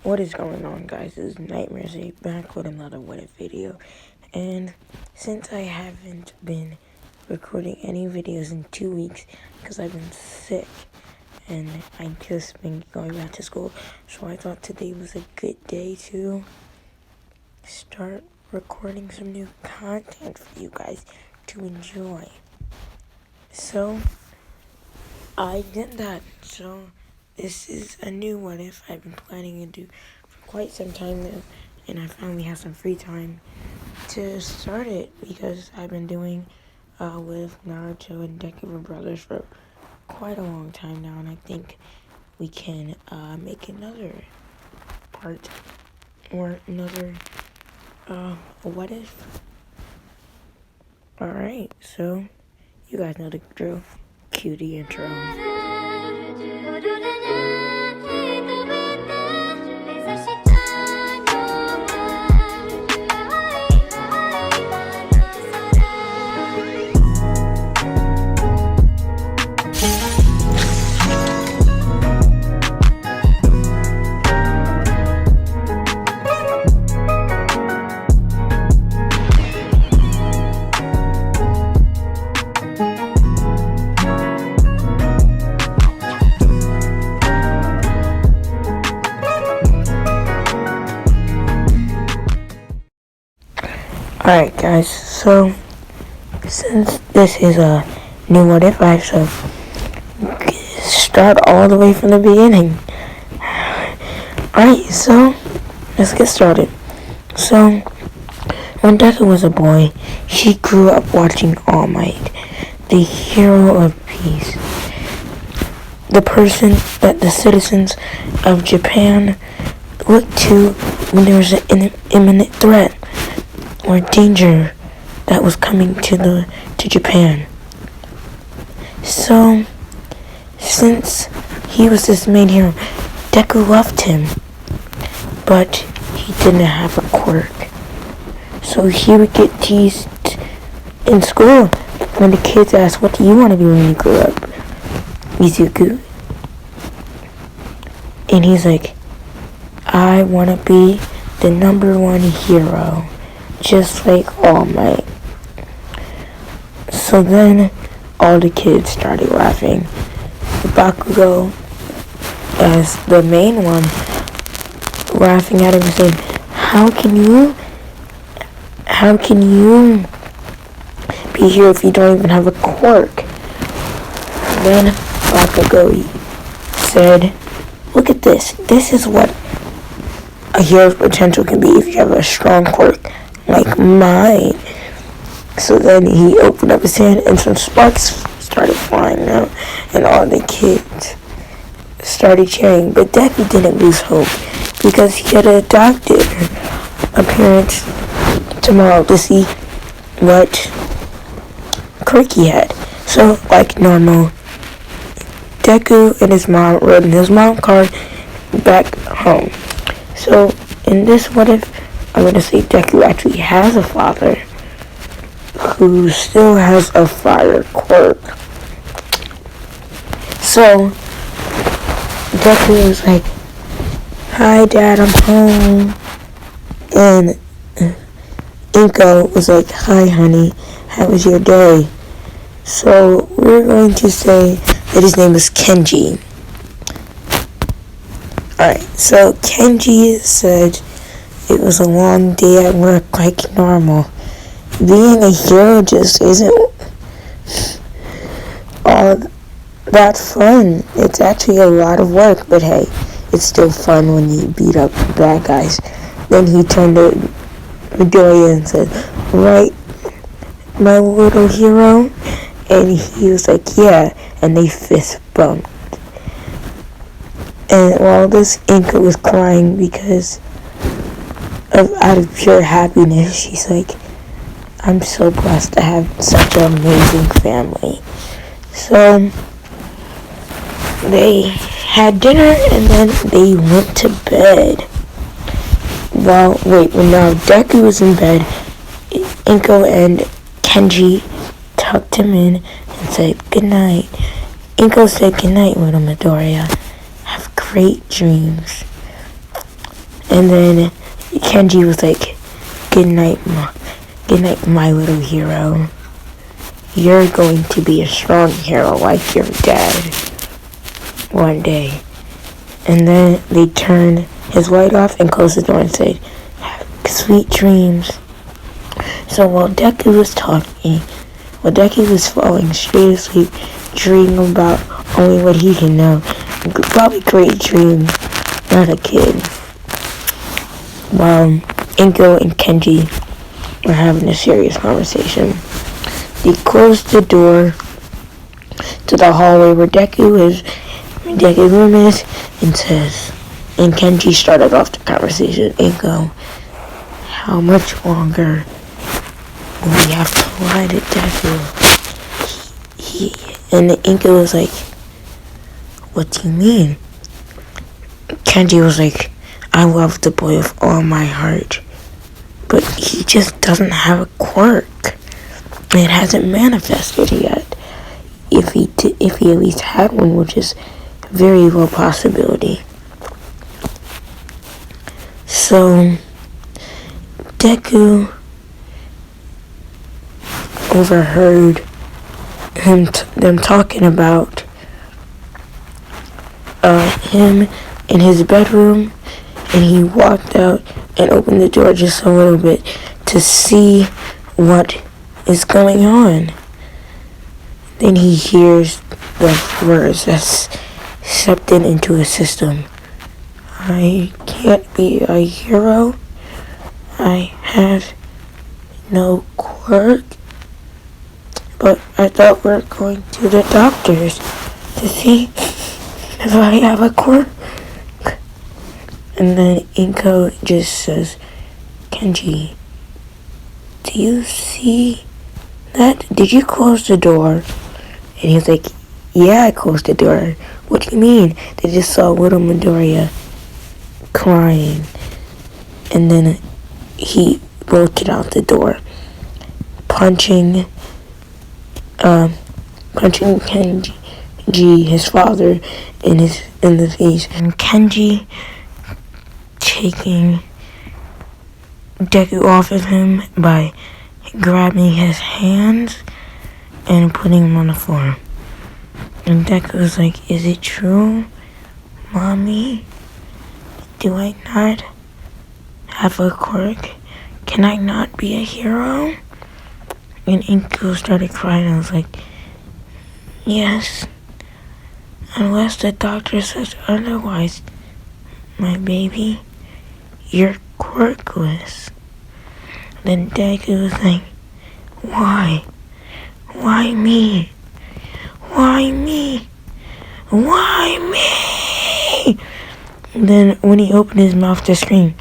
What is going on, guys? This is Nightmares 8 back with another What If video. And since I haven't been recording any videos in 2 weeks because I've been sick and I've just been going back to school, so I thought today was a good day to start recording some new content for you guys to enjoy. So I did that. So this is a new What If I've been planning to do for quite some time now, and I finally have some free time to start it because I've been doing with Naruto and Deku brothers for quite a long time now, and I think we can make another part or another What If. Alright, so you guys know the drill. Cue the intro. Alright guys, so since this is a new What If, I have to start all the way from the beginning. Alright, so let's get started. So when Deku was a boy, he grew up watching All Might, the hero of peace. The person that the citizens of Japan looked to when there was an imminent threat or danger that was coming to Japan. So, since he was this main hero, Deku loved him, but he didn't have a quirk. So he would get teased in school when the kids asked, "What do you want to be when you grow up, Izuku?" And he's like, "I want to be the #1 hero, just like All Might." So then all the kids started laughing. Bakugo, as the main one, laughing at him and saying, How can you be here if you don't even have a quirk?" Then Bakugo said, "Look at this. This is what a hero's potential can be if you have a strong quirk like mine." So then he opened up his hand and some sparks started flying out and all the kids started cheering. But Deku didn't lose hope because he had a doctor appearance tomorrow to see what quirk he had. So like normal, Deku and his mom rode in his mom's car back home. So in this What If, I'm going to say Deku actually has a father who still has a fire quirk. So Deku was like, "Hi Dad, I'm home." And Inko was like, "Hi honey, how was your day?" So we're going to say that his name is Kenji. Alright, so Kenji said it was a long day at work like normal. Being a hero just isn't all that fun. It's actually a lot of work, but hey, it's still fun when you beat up bad guys. Then he turned to Midoriya and said, "Right, my little hero?" And he was like, "Yeah," and they fist bumped. And while this Inka was crying because out of pure happiness, she's like, "I'm so blessed to have such an amazing family." So they had dinner and then they went to bed. When now Deku was in bed, Inko and Kenji tucked him in and said goodnight. Inko said goodnight, little Midoriya. Have great dreams. And then Kenji was like, good night, my little hero. You're going to be a strong hero like your dad one day. And then they turned his light off and closed the door and said, have sweet dreams. So while Deku was falling straight asleep, dreaming about only what he can know, probably great dreams, not a kid. While Inko and Kenji were having a serious conversation, they closed the door to the hallway where Deku's room is, and Kenji started off the conversation. Inko, how much longer will we have to lie to Deku? And Inko was like, what do you mean? Kenji was like, I love the boy with all my heart, but he just doesn't have a quirk. It hasn't manifested yet. If he at least had one, which is a very low possibility. So Deku overheard them talking about him in his bedroom, and he walked out and opened the door just a little bit to see what is going on. Then he hears the words that's seeped into his system. I can't be a hero. I have no quirk. But I thought we were going to the doctors to see if I have a quirk. And then Inko just says, Kenji, do you see that? Did you close the door? And he's like, yeah, I closed the door. What do you mean? They just saw little Midoriya crying. And then he bolted out the door, punching Kenji, his father, in the face. And Kenji taking Deku off of him by grabbing his hands and putting him on the floor. And Deku was like, is it true, Mommy? Do I not have a quirk? Can I not be a hero? And Inko started crying. I was like, yes, unless the doctor says otherwise, my baby, you're quirkless. Then Deku was like, why? Why me? Why me? Why me? And then when he opened his mouth to scream,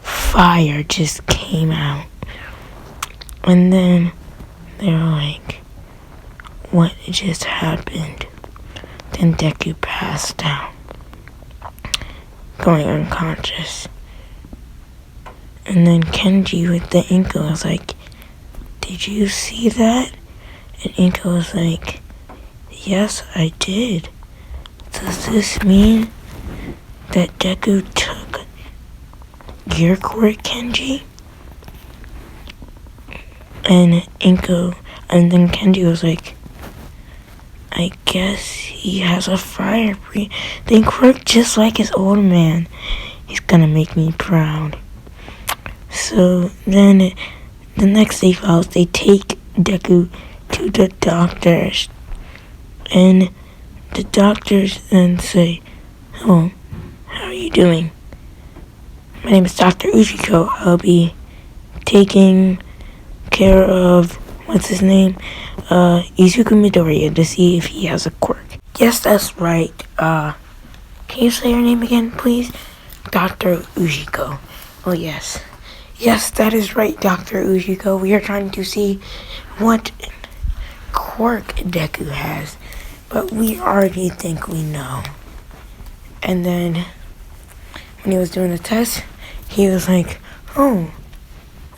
fire just came out. And then they were like, what just happened? Then Deku passed out, going unconscious. And then Kenji with the Inko was like, did you see that? And Inko was like, yes, I did. Does this mean that Deku took your quirk, Kenji? And then Kenji was like, I guess he has a fire breathing quirk just like his old man. He's gonna make me proud. So then the next day follows, they take Deku to the doctors. And the doctors then say, oh, how are you doing? My name is Dr. Ujiko. I'll be taking care of, what's his name? Izuku Midoriya, to see if he has a quirk. Yes, that's right. Can you say your name again, please? Dr. Ujiko. Oh, yes. Yes, that is right, Dr. Ujiko. We are trying to see what quirk Deku has, but we already think we know. And then when he was doing the test, he was like, oh,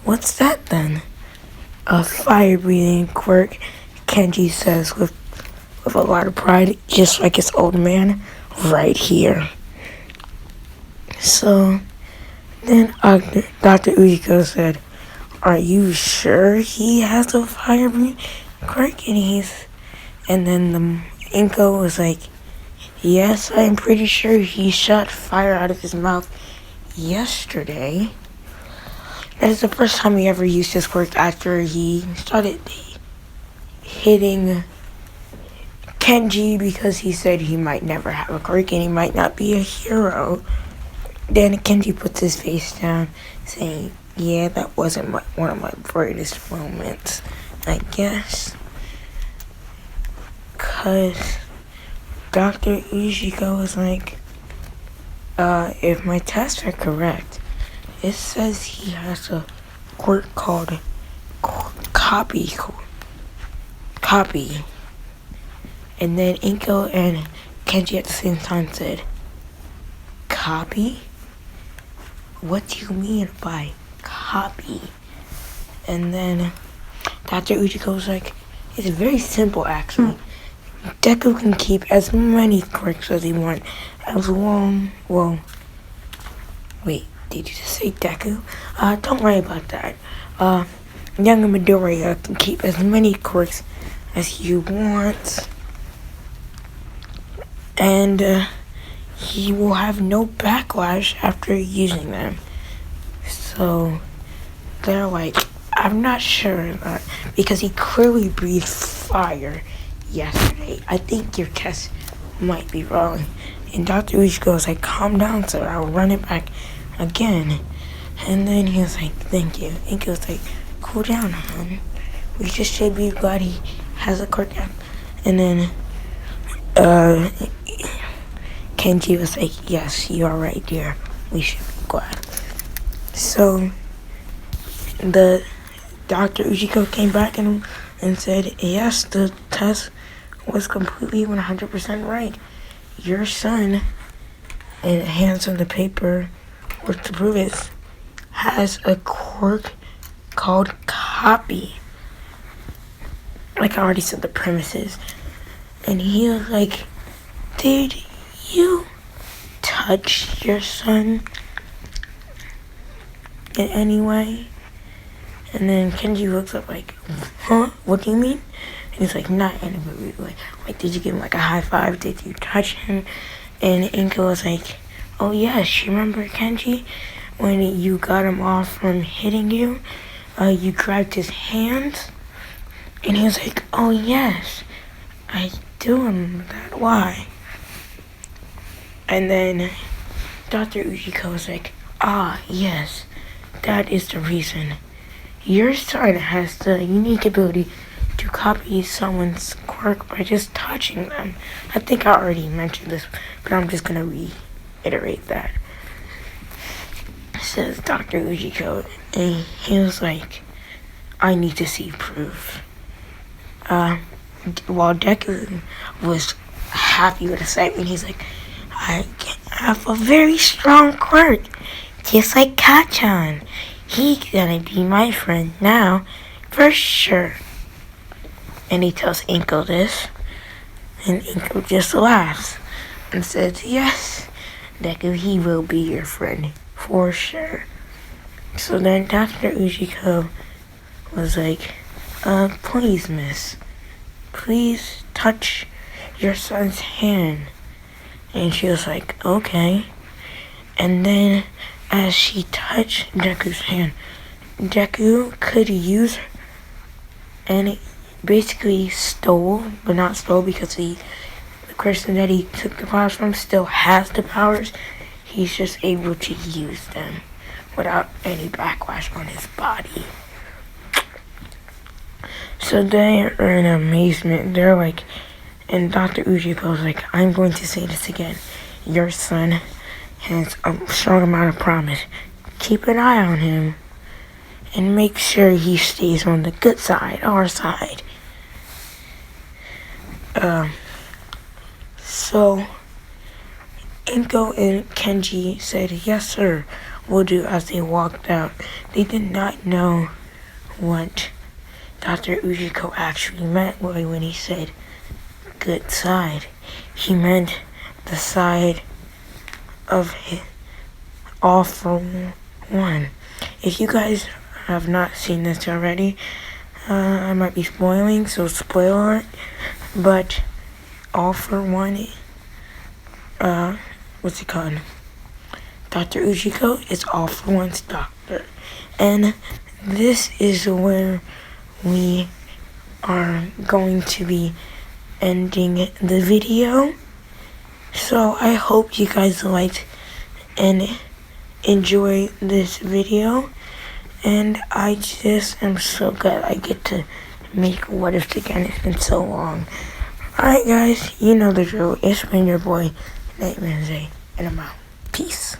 what's that then? A fire-breathing quirk, Kenji says with a lot of pride, just like his old man right here. So Then Dr. Ujiko said, "Are you sure he has a fire breathing quirk?" And then the Inko was like, "Yes, I'm pretty sure he shot fire out of his mouth yesterday. That is the first time he ever used his quirk after he started hitting Kenji because he said he might never have a quirk and he might not be a hero." Then Kenji puts his face down, saying, "Yeah, that wasn't one of my brightest moments, I guess." Because Dr. Ujiko was like, if my tests are correct, it says he has a quirk called Copy. And then Inko and Kenji at the same time said, "Copy? What do you mean by copy?" And then Dr. Ujiko was like, "It's very simple, actually. Deku can keep as many quirks as he wants, as long, well, wait, did you just say Deku? Don't worry about that. Young Midoriya can keep as many quirks as he wants, and he will have no backlash after using them." So they're like, "I'm not sure that, because he clearly breathed fire yesterday. I think your test might be wrong." And Dr. Ujiko was like, "Calm down, sir. I'll run it back again." And then he was like, "Thank you." And he was like, "Cool down, hon. We just should be glad he has a quirk." And then Kenji was like, "Yes, you are right, dear. We should be glad." So the Dr. Ujiko came back and said, "Yes, the test was completely 100% right. Your son," and hands on the paper with to prove it, "has a quirk called Copy." Like I already said, the premises. And he was like, "Did you touch your son in any way?" And then Kenji looks up like, "Huh? What do you mean?" And he's like, "Not in a movie way. Like, did you give him like a high five? Did you touch him?" And Inko was like, "Oh yes, you remember, Kenji, when you got him off from hitting you? You grabbed his hands?" And he was like, "Oh yes, I do remember that. Why?" And then Dr. Ujiko was like, "Ah yes, that is the reason. Your son has the unique ability to copy someone's quirk by just touching them." I think I already mentioned this, but I'm just gonna reiterate that. Says Dr. Ujiko, and he was like, "I need to see proof." While Deku was happy with the excitement, he's like, "I have a very strong quirk, just like Kachan. He's gonna be my friend now, for sure." And he tells Inko this, and Inko just laughs and says, "Yes, Deku, he will be your friend, for sure." So then Dr. Ujiko was like, "Please, miss, please touch your son's hand." And she was like, "Okay." And then as she touched Deku's hand, Deku could use her, and it basically stole, but not stole because the person that he took the powers from still has the powers. He's just able to use them without any backlash on his body. So they are in amazement. They're like, and Dr. Ujiko's like, "I'm going to say this again. Your son has a strong amount of promise. Keep an eye on him and make sure he stays on the good side, our side." So Inko and Kenji said, "Yes, sir, will do," as they walked out. They did not know what Dr. Ujiko actually meant when he said good side. He meant the side of all from 1. If you guys have not seen this already, I might be spoiling, so spoiler alert. But All for One, what's it called? Dr. Uchiko is All for One's doctor. And this is where we are going to be ending the video. So I hope you guys liked and enjoy this video. And I just am so glad I get to make What If again. It's been so long. Alright guys, you know the drill. It's been your boy, Nightmare Zay, and I'm out. Peace.